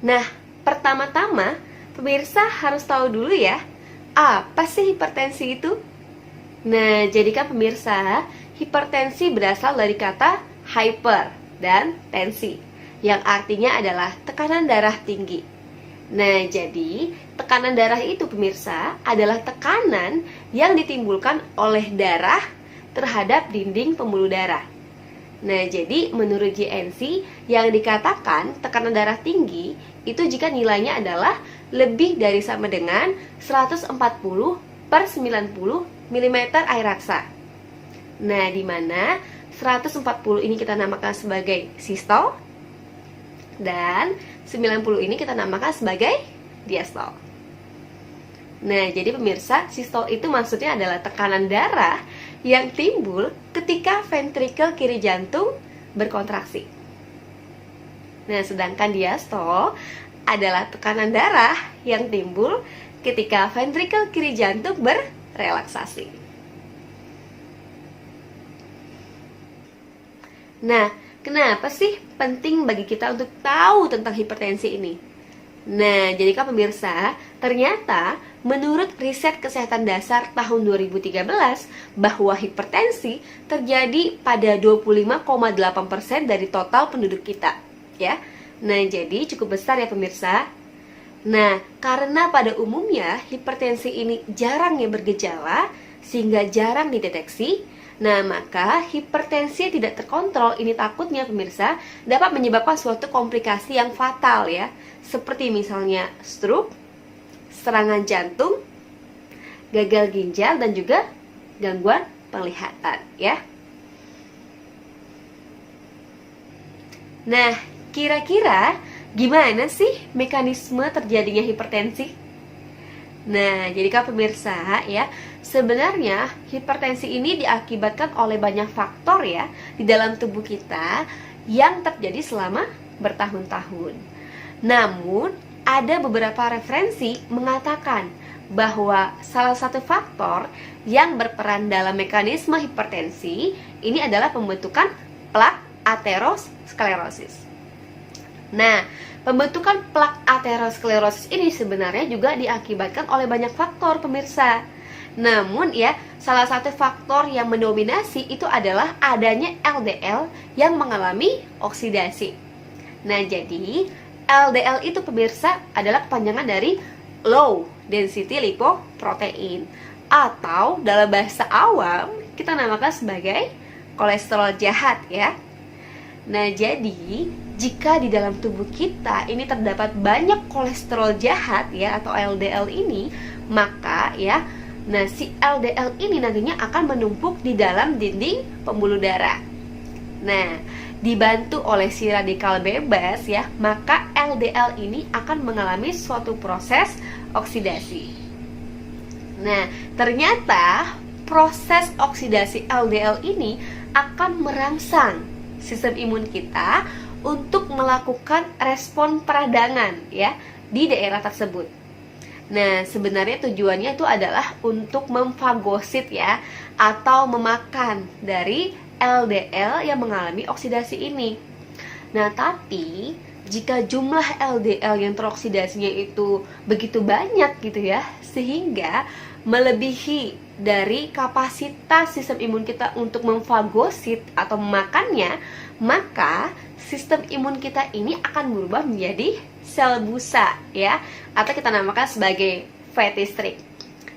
Nah, pertama-tama pemirsa harus tahu dulu ya, apa sih hipertensi itu? Nah, jadi kan pemirsa, hipertensi berasal dari kata hyper dan tensi, yang artinya adalah tekanan darah tinggi. Nah, jadi tekanan darah itu pemirsa adalah tekanan yang ditimbulkan oleh darah terhadap dinding pembuluh darah. Nah, jadi menurut GNC yang dikatakan tekanan darah tinggi itu jika nilainya adalah lebih dari sama dengan 140 per 90 mm air raksa. Nah, di mana 140 ini kita namakan sebagai sistol dan 90 ini kita namakan sebagai diastol. Nah, jadi pemirsa, sistol itu maksudnya adalah tekanan darah yang timbul ketika ventrikel kiri jantung berkontraksi. Nah, sedangkan diastol adalah tekanan darah yang timbul ketika ventrikel kiri jantung berrelaksasi. Nah, kenapa sih penting bagi kita untuk tahu tentang hipertensi ini? Nah, jadi kan pemirsa, ternyata menurut riset kesehatan dasar tahun 2013 bahwa hipertensi terjadi pada 25,8% dari total penduduk kita, ya. Nah, jadi cukup besar ya pemirsa. Nah, karena pada umumnya hipertensi ini jarang ya bergejala sehingga jarang dideteksi. Nah, maka hipertensi tidak terkontrol ini takutnya pemirsa dapat menyebabkan suatu komplikasi yang fatal ya, seperti misalnya stroke, serangan jantung, gagal ginjal dan juga gangguan penglihatan ya. Nah, kira-kira gimana sih mekanisme terjadinya hipertensi? Nah, jadi kan pemirsa ya, sebenarnya hipertensi ini diakibatkan oleh banyak faktor ya di dalam tubuh kita yang terjadi selama bertahun-tahun. Namun, ada beberapa referensi mengatakan bahwa salah satu faktor yang berperan dalam mekanisme hipertensi ini adalah pembentukan plak aterosklerosis. Nah, pembentukan plak aterosklerosis ini sebenarnya juga diakibatkan oleh banyak faktor pemirsa. Namun ya, salah satu faktor yang mendominasi itu adalah adanya LDL yang mengalami oksidasi. Nah, jadi LDL itu pemirsa adalah kepanjangan dari low density lipoprotein, atau dalam bahasa awam kita namakan sebagai kolesterol jahat ya. Nah, jadi jika di dalam tubuh kita ini terdapat banyak kolesterol jahat ya atau LDL ini, maka ya, nah si LDL ini nantinya akan menumpuk di dalam dinding pembuluh darah. Nah, dibantu oleh si radikal bebas ya, maka LDL ini akan mengalami suatu proses oksidasi. Nah, ternyata proses oksidasi LDL ini akan merangsang sistem imun kita untuk melakukan respon peradangan ya di daerah tersebut. Nah, sebenarnya tujuannya itu adalah untuk memfagosit ya atau memakan dari LDL yang mengalami oksidasi ini. Nah, tapi jika jumlah LDL yang teroksidasinya itu begitu banyak gitu ya, sehingga melebihi dari kapasitas sistem imun kita untuk memfagosit atau memakannya, maka sistem imun kita ini akan berubah menjadi sel busa ya, atau kita namakan sebagai fatty streak.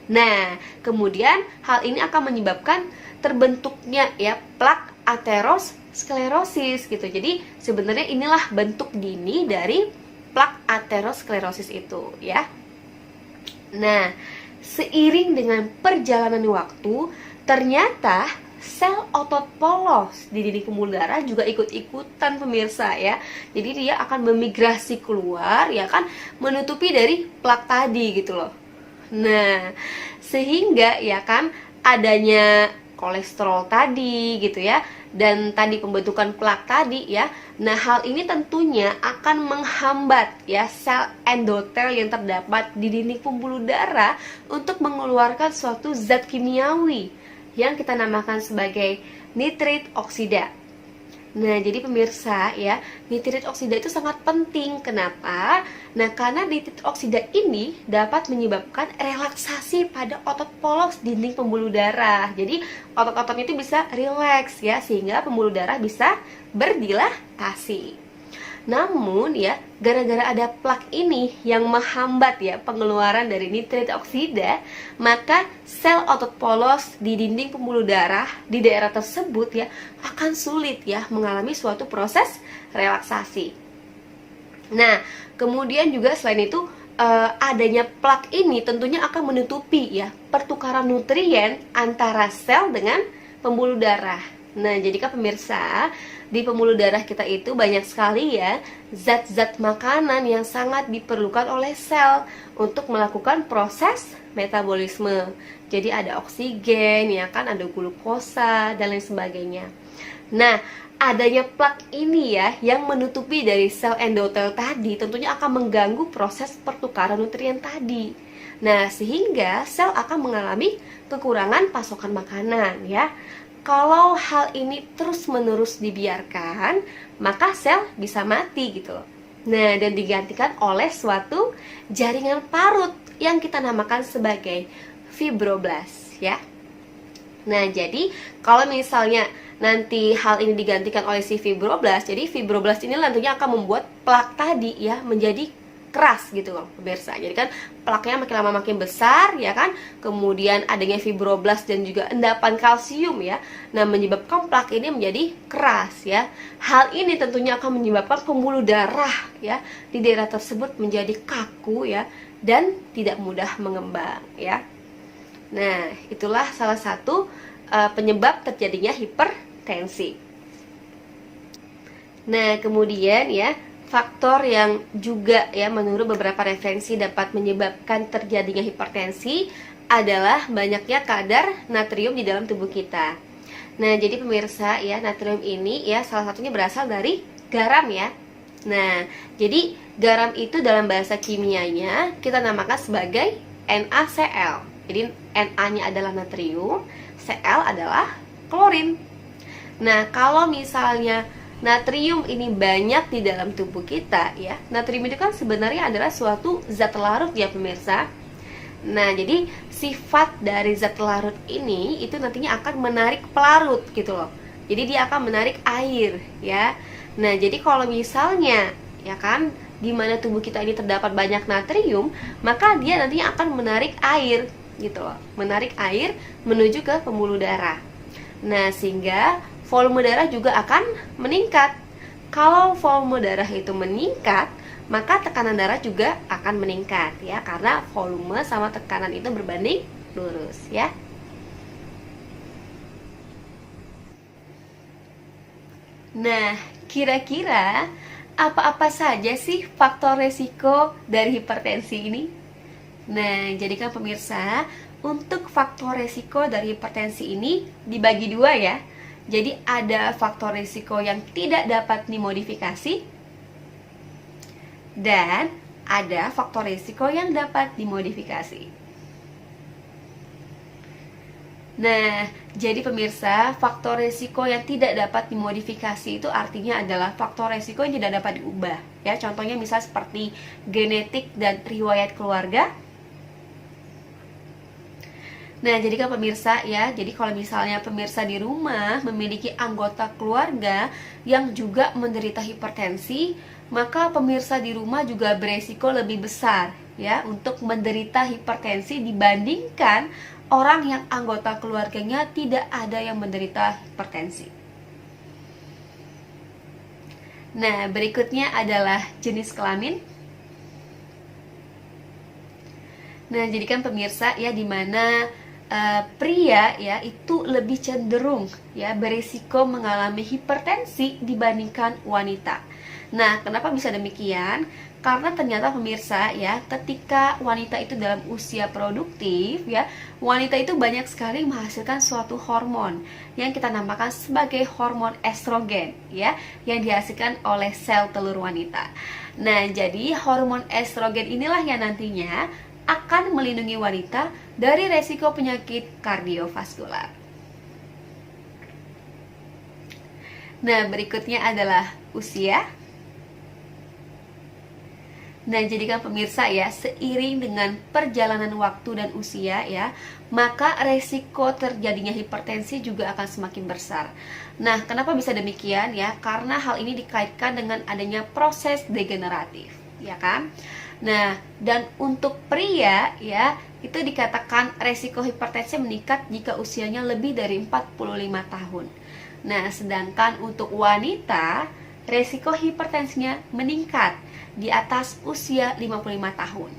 Nah, kemudian hal ini akan menyebabkan terbentuknya ya plak aterosklerosis gitu. Jadi sebenarnya inilah bentuk dini dari plak aterosklerosis itu ya. Nah, seiring dengan perjalanan waktu, ternyata sel otot polos di dinding pembuluh darah juga ikut-ikutan pemirsa ya. Jadi dia akan memigrasi keluar ya kan, menutupi dari plak tadi gitu loh. Nah, sehingga ya kan adanya kolesterol tadi gitu ya, dan tadi pembentukan plak tadi ya. Nah, hal ini tentunya akan menghambat ya sel endotel yang terdapat di dinding pembuluh darah untuk mengeluarkan suatu zat kimiawi yang kita namakan sebagai nitrit oksida. Nah, jadi pemirsa ya, nitrit oksida itu sangat penting. Kenapa? Nah, karena nitrit oksida ini dapat menyebabkan relaksasi pada otot polos dinding pembuluh darah. Jadi, otot-ototnya itu bisa rileks ya, sehingga pembuluh darah bisa berdilatasi. Namun ya, gara-gara ada plak ini yang menghambat ya pengeluaran dari nitrit oksida, maka sel otot polos di dinding pembuluh darah di daerah tersebut ya akan sulit ya mengalami suatu proses relaksasi. Nah, kemudian juga selain itu adanya plak ini tentunya akan menutupi ya pertukaran nutrien antara sel dengan pembuluh darah. Nah, jadikan pemirsa, di pembuluh darah kita itu banyak sekali ya zat-zat makanan yang sangat diperlukan oleh sel untuk melakukan proses metabolisme. Jadi ada oksigen, ya kan, ada glukosa dan lain sebagainya. Nah, adanya plak ini ya yang menutupi dari sel endotel tadi tentunya akan mengganggu proses pertukaran nutrien tadi. Nah, sehingga sel akan mengalami kekurangan pasokan makanan ya. Kalau hal ini terus-menerus dibiarkan, maka sel bisa mati gitu loh. Nah, dan digantikan oleh suatu jaringan parut yang kita namakan sebagai fibroblast ya. Nah, jadi kalau misalnya nanti hal ini digantikan oleh si fibroblast, jadi fibroblast ini nantinya akan membuat plak tadi ya menjadi keras gitu loh pemirsa. Jadi kan plaknya makin lama makin besar ya kan. Kemudian adanya fibroblast dan juga endapan kalsium ya. Nah, menyebabkan plak ini menjadi keras ya. Hal ini tentunya akan menyebabkan pembuluh darah ya di daerah tersebut menjadi kaku ya dan tidak mudah mengembang ya. Nah, itulah salah satu penyebab terjadinya hipertensi. Nah, kemudian ya, faktor yang juga ya menurut beberapa referensi dapat menyebabkan terjadinya hipertensi adalah banyaknya kadar natrium di dalam tubuh kita. Nah, jadi pemirsa ya, natrium ini ya salah satunya berasal dari garam ya. Nah, jadi garam itu dalam bahasa kimianya kita namakan sebagai NaCl. Jadi Na-nya adalah natrium, Cl adalah klorin. Nah, kalau misalnya natrium ini banyak di dalam tubuh kita ya. Natrium itu kan sebenarnya adalah suatu zat larut ya pemirsa. Nah, jadi sifat dari zat larut ini itu nantinya akan menarik pelarut gitu loh. Jadi dia akan menarik air ya. Nah, jadi kalau misalnya ya kan di mana tubuh kita ini terdapat banyak natrium, maka dia nantinya akan menarik air gitu loh. Menarik air menuju ke pembuluh darah. Nah, sehingga volume darah juga akan meningkat. Kalau volume darah itu meningkat, maka tekanan darah juga akan meningkat ya, karena volume sama tekanan itu berbanding lurus ya. Nah, kira-kira apa-apa saja sih faktor resiko dari hipertensi ini? Nah, jadikan pemirsa, untuk faktor resiko dari hipertensi ini dibagi dua ya. Jadi ada faktor risiko yang tidak dapat dimodifikasi dan ada faktor risiko yang dapat dimodifikasi. Nah, jadi pemirsa, faktor risiko yang tidak dapat dimodifikasi itu artinya adalah faktor risiko yang tidak dapat diubah. Ya, contohnya misal seperti genetik dan riwayat keluarga. Nah, jadi kan pemirsa ya, jadi kalau misalnya pemirsa di rumah memiliki anggota keluarga yang juga menderita hipertensi, maka pemirsa di rumah juga beresiko lebih besar ya untuk menderita hipertensi dibandingkan orang yang anggota keluarganya tidak ada yang menderita hipertensi. Nah, berikutnya adalah jenis kelamin. Nah, jadikan pemirsa ya, dimana pria ya itu lebih cenderung ya berisiko mengalami hipertensi dibandingkan wanita. Nah, kenapa bisa demikian? Karena ternyata pemirsa ya, ketika wanita itu dalam usia produktif ya, wanita itu banyak sekali menghasilkan suatu hormon yang kita namakan sebagai hormon estrogen ya, yang dihasilkan oleh sel telur wanita. Nah, jadi hormon estrogen inilah yang nantinya akan melindungi wanita dari resiko penyakit kardiovaskular. Nah, berikutnya adalah usia. Nah, jadikan pemirsa ya, seiring dengan perjalanan waktu dan usia ya, maka resiko terjadinya hipertensi juga akan semakin besar. Nah, kenapa bisa demikian ya? Karena hal ini dikaitkan dengan adanya proses degeneratif, ya kan? Nah, dan untuk pria ya, itu dikatakan resiko hipertensi meningkat jika usianya lebih dari 45 tahun. Nah, sedangkan untuk wanita, resiko hipertensinya meningkat di atas usia 55 tahun.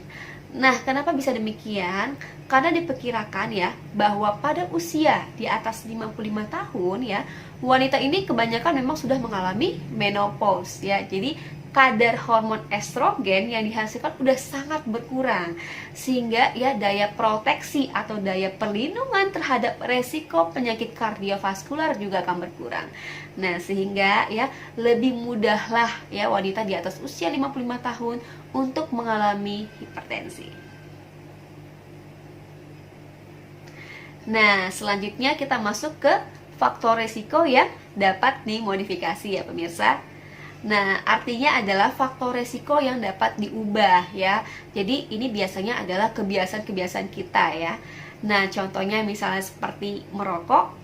Nah, kenapa bisa demikian? Karena diperkirakan ya bahwa pada usia di atas 55 tahun ya, wanita ini kebanyakan memang sudah mengalami menopause ya. Jadi kadar hormon estrogen yang dihasilkan udah sangat berkurang, sehingga ya daya proteksi atau daya perlindungan terhadap resiko penyakit kardiovaskular juga akan berkurang. Nah, sehingga ya lebih mudahlah ya wanita di atas usia 55 tahun untuk mengalami hipertensi. Nah, selanjutnya kita masuk ke faktor resiko yang dapat dimodifikasi ya pemirsa. Nah, artinya adalah faktor resiko yang dapat diubah ya. Jadi ini biasanya adalah kebiasaan-kebiasaan kita ya. Nah, contohnya misalnya seperti merokok.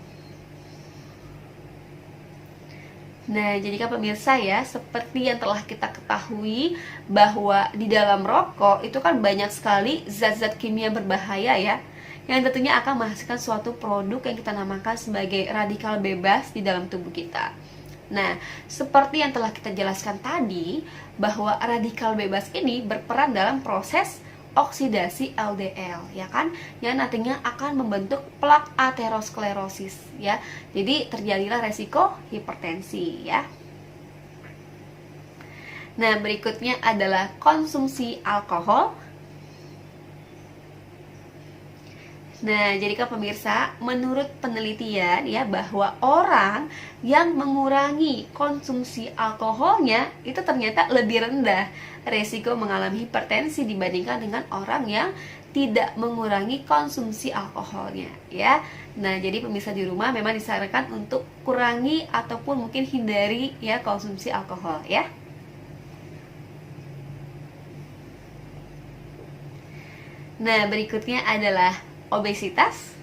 Nah, jadi kan pemirsa ya, seperti yang telah kita ketahui bahwa di dalam rokok itu kan banyak sekali zat-zat kimia berbahaya ya, yang tentunya akan menghasilkan suatu produk yang kita namakan sebagai radikal bebas di dalam tubuh kita. Nah, seperti yang telah kita jelaskan tadi, bahwa radikal bebas ini berperan dalam proses oksidasi LDL, ya kan? Yang nantinya akan membentuk plak aterosklerosis, ya. Jadi terjadilah resiko hipertensi, ya. Nah, berikutnya adalah konsumsi alkohol. Nah, jadi kan pemirsa, menurut penelitian ya bahwa orang yang mengurangi konsumsi alkoholnya itu ternyata lebih rendah resiko mengalami hipertensi dibandingkan dengan orang yang tidak mengurangi konsumsi alkoholnya ya. Nah, jadi pemirsa di rumah memang disarankan untuk kurangi ataupun mungkin hindari ya konsumsi alkohol ya. Nah, berikutnya adalah obesitas.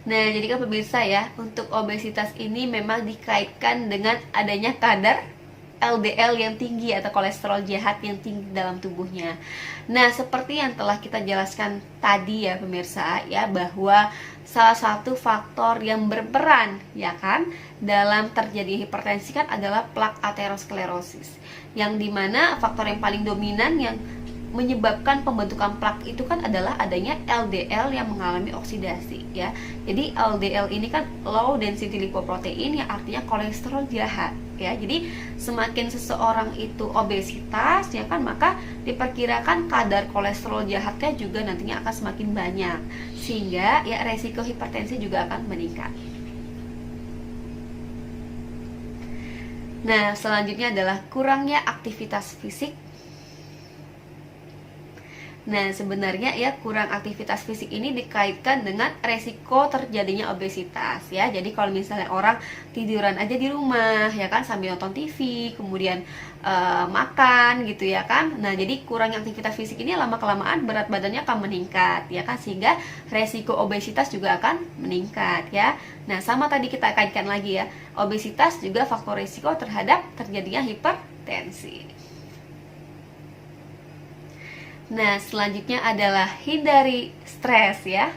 Nah, jadi kan pemirsa ya, untuk obesitas ini memang dikaitkan dengan adanya kadar LDL yang tinggi atau kolesterol jahat yang tinggi dalam tubuhnya. Nah, seperti yang telah kita jelaskan tadi ya pemirsa ya, bahwa salah satu faktor yang berperan ya kan dalam terjadi hipertensi kan adalah plak aterosklerosis, yang dimana faktor yang paling dominan yang menyebabkan pembentukan plak itu kan adalah adanya LDL yang mengalami oksidasi ya. Jadi LDL ini kan low density lipoprotein yang artinya kolesterol jahat ya. Jadi semakin seseorang itu obesitas ya kan, maka diperkirakan kadar kolesterol jahatnya juga nantinya akan semakin banyak, sehingga ya resiko hipertensi juga akan meningkat. Nah, selanjutnya adalah kurangnya aktivitas fisik. Nah, sebenarnya ya kurang aktivitas fisik ini dikaitkan dengan resiko terjadinya obesitas ya. Jadi kalau misalnya orang tiduran aja di rumah ya kan sambil nonton TV, kemudian makan gitu ya kan. Nah, jadi kurang aktivitas fisik ini lama-kelamaan berat badannya akan meningkat ya kan, sehingga resiko obesitas juga akan meningkat ya. Nah, sama tadi kita kaitkan lagi ya. Obesitas juga faktor resiko terhadap terjadinya hipertensi. Nah, selanjutnya adalah hindari stres ya.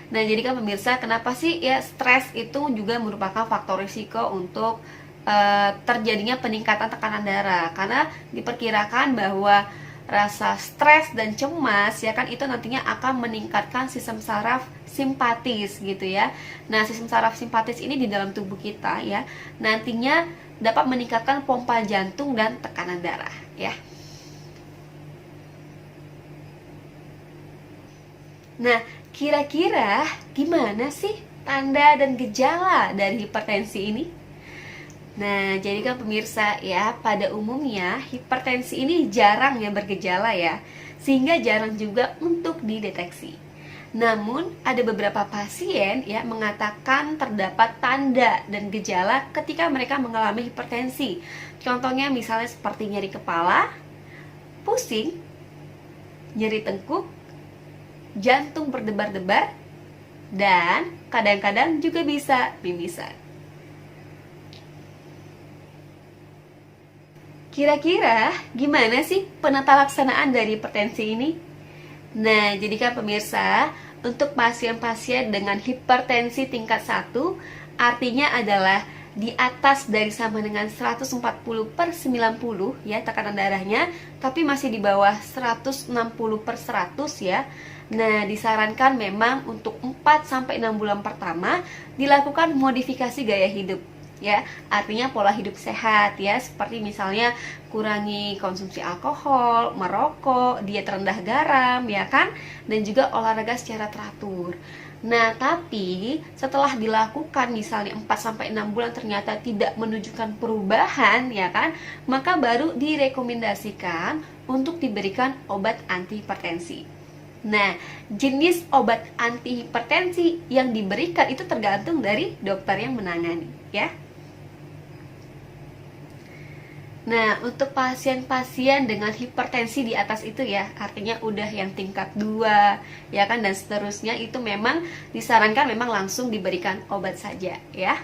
Nah, jadi kan pemirsa, kenapa sih ya stres itu juga merupakan faktor risiko untuk terjadinya peningkatan tekanan darah? Karena diperkirakan bahwa rasa stres dan cemas ya kan itu nantinya akan meningkatkan sistem saraf simpatis gitu ya. Nah, sistem saraf simpatis ini di dalam tubuh kita ya nantinya dapat meningkatkan pompa jantung dan tekanan darah ya. Nah, kira-kira gimana sih tanda dan gejala dari hipertensi ini? Nah, jadi kan pemirsa ya, pada umumnya hipertensi ini jarang yang bergejala ya, sehingga jarang juga untuk dideteksi. Namun, ada beberapa pasien ya mengatakan terdapat tanda dan gejala ketika mereka mengalami hipertensi. Contohnya misalnya seperti nyeri kepala, pusing, nyeri tengkuk, jantung berdebar-debar, dan kadang-kadang juga bisa mimisan. Kira-kira gimana sih penata laksanaan dari hipertensi ini? Nah, jadi kan pemirsa, untuk pasien-pasien dengan hipertensi tingkat 1, artinya adalah di atas dari sama dengan 140/90 ya tekanan darahnya, tapi masih di bawah 160/100 ya. Nah, disarankan memang untuk 4-6 bulan pertama dilakukan modifikasi gaya hidup ya, artinya pola hidup sehat ya, seperti misalnya kurangi konsumsi alkohol, merokok, diet rendah garam ya kan, dan juga olahraga secara teratur. Nah, tapi setelah dilakukan misalnya 4-6 bulan ternyata tidak menunjukkan perubahan ya kan, maka baru direkomendasikan untuk diberikan obat antihipertensi. Nah, jenis obat antihipertensi yang diberikan itu tergantung dari dokter yang menangani ya. Nah, untuk pasien-pasien dengan hipertensi di atas itu ya, artinya udah yang tingkat 2, ya kan, dan seterusnya, itu memang disarankan memang langsung diberikan obat saja, ya.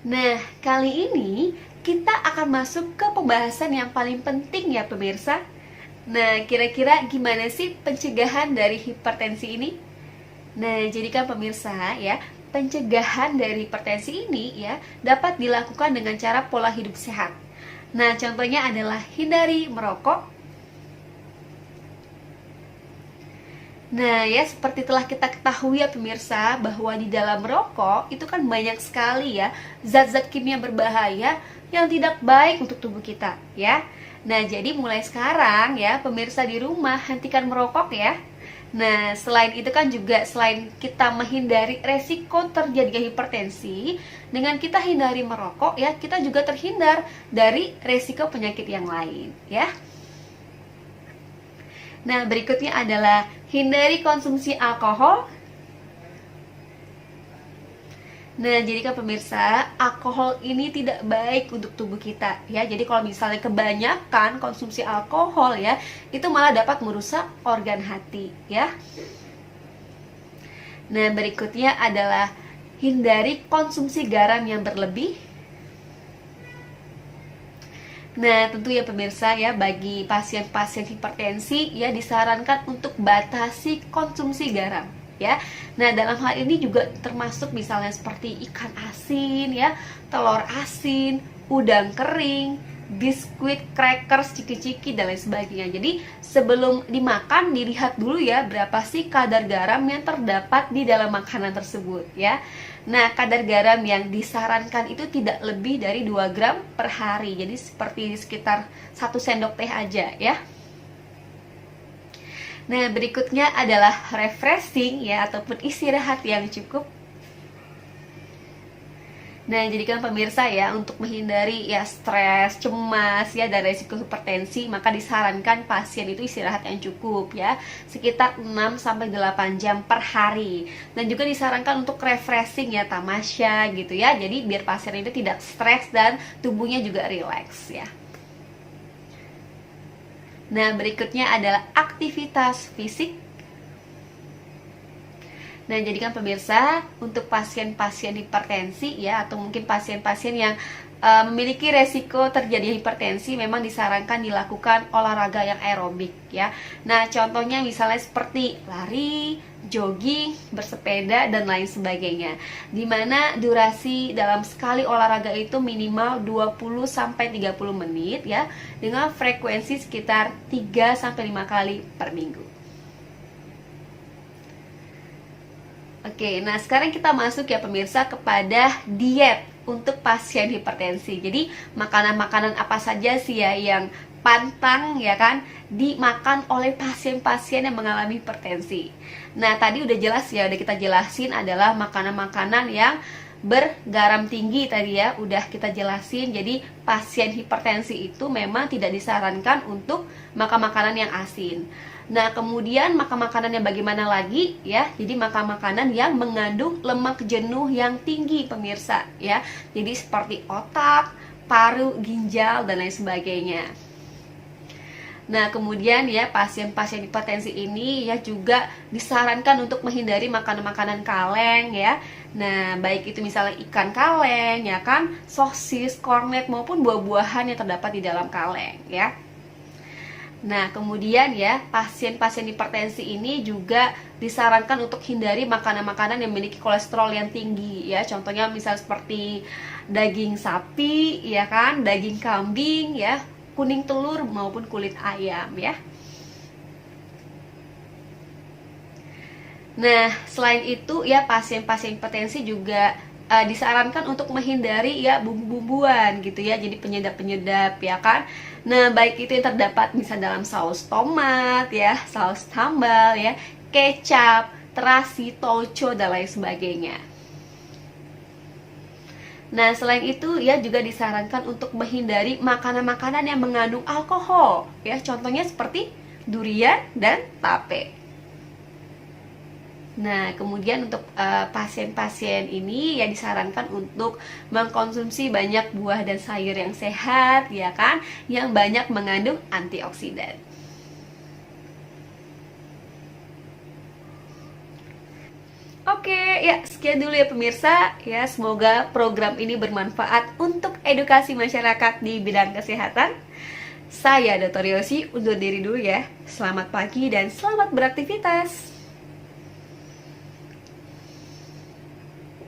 Nah, kali ini kita akan masuk ke pembahasan yang paling penting ya pemirsa. Nah, kira-kira gimana sih pencegahan dari hipertensi ini? Nah, jadikan pemirsa ya, pencegahan dari hipertensi ini ya dapat dilakukan dengan cara pola hidup sehat. Nah, contohnya adalah hindari merokok. Nah, ya seperti telah kita ketahui ya pemirsa, bahwa di dalam merokok itu kan banyak sekali ya zat-zat kimia berbahaya yang tidak baik untuk tubuh kita ya. Nah, jadi mulai sekarang ya pemirsa di rumah hentikan merokok ya. Nah, selain itu kan juga selain kita menghindari resiko terjadinya hipertensi, dengan kita hindari merokok ya, kita juga terhindar dari resiko penyakit yang lain ya. Nah, berikutnya adalah hindari konsumsi alkohol. Nah, jadi kan pemirsa, alkohol ini tidak baik untuk tubuh kita ya. Jadi kalau misalnya kebanyakan konsumsi alkohol ya, itu malah dapat merusak organ hati ya. Nah, berikutnya adalah hindari konsumsi garam yang berlebih. Nah, tentu ya pemirsa ya, bagi pasien-pasien hipertensi ya disarankan untuk batasi konsumsi garam ya. Nah, dalam hal ini juga termasuk misalnya seperti ikan asin ya, telur asin, udang kering, biskuit, crackers, ciki-ciki dan lain sebagainya. Jadi sebelum dimakan dilihat dulu ya berapa sih kadar garam yang terdapat di dalam makanan tersebut ya. Nah, kadar garam yang disarankan itu tidak lebih dari 2 gram per hari. Jadi seperti sekitar 1 sendok teh aja ya. Nah, berikutnya adalah refreshing ya, ataupun istirahat yang cukup. Nah, jadikan pemirsa ya, untuk menghindari ya stres, cemas ya, dan resiko hipertensi, maka disarankan pasien itu istirahat yang cukup ya, sekitar 6-8 jam per hari. Dan juga disarankan untuk refreshing ya, tamasya gitu ya. Jadi biar pasien itu tidak stres dan tubuhnya juga rileks ya. Nah, berikutnya adalah aktivitas fisik. Nah, jadikan pemirsa, untuk pasien-pasien hipertensi ya, atau mungkin pasien-pasien yang memiliki resiko terjadi hipertensi, memang disarankan dilakukan olahraga yang aerobik ya. Nah, contohnya misalnya seperti lari, jogging, bersepeda dan lain sebagainya. Dimana durasi dalam sekali olahraga itu minimal 20-30 menit ya, dengan frekuensi sekitar 3-5 kali per minggu. Oke, nah sekarang kita masuk ya pemirsa kepada diet untuk pasien hipertensi. Jadi makanan-makanan apa saja sih ya yang pantang ya kan dimakan oleh pasien-pasien yang mengalami hipertensi. Nah, tadi udah jelas ya, udah kita jelasin adalah makanan-makanan yang bergaram tinggi tadi ya, udah kita jelasin. Jadi pasien hipertensi itu memang tidak disarankan untuk makan makanan yang asin. Nah, kemudian makan makanan yang bagaimana lagi ya? Jadi makan makanan yang mengandung lemak jenuh yang tinggi pemirsa ya. Jadi seperti otak, paru, ginjal dan lain sebagainya. Nah, kemudian ya pasien-pasien hipertensi ini ya juga disarankan untuk menghindari makanan-makanan kaleng ya. Nah, baik itu misalnya ikan kaleng ya kan, sosis, kornet maupun buah-buahan yang terdapat di dalam kaleng ya. Nah, kemudian ya pasien-pasien hipertensi ini juga disarankan untuk hindari makanan-makanan yang memiliki kolesterol yang tinggi ya. Contohnya misal seperti daging sapi ya kan, daging kambing ya, kuning telur maupun kulit ayam ya. Nah, selain itu ya pasien-pasien hipertensi juga disarankan untuk menghindari ya bumbu-bumbuan gitu ya, jadi penyedap-penyedap ya kan. Nah, baik itu yang terdapat misal dalam saus tomat ya, saus sambal ya, kecap, terasi, tauco dan lain sebagainya. Nah, selain itu ya juga disarankan untuk menghindari makanan-makanan yang mengandung alkohol ya, contohnya seperti durian dan tape. Nah, kemudian untuk pasien-pasien ini ya disarankan untuk mengkonsumsi banyak buah dan sayur yang sehat ya kan, yang banyak mengandung antioksidan. Oke, ya sekian dulu ya pemirsa. Ya, semoga program ini bermanfaat untuk edukasi masyarakat di bidang kesehatan. Saya Dr. Yosi undur diri dulu ya. Selamat pagi dan selamat beraktivitas.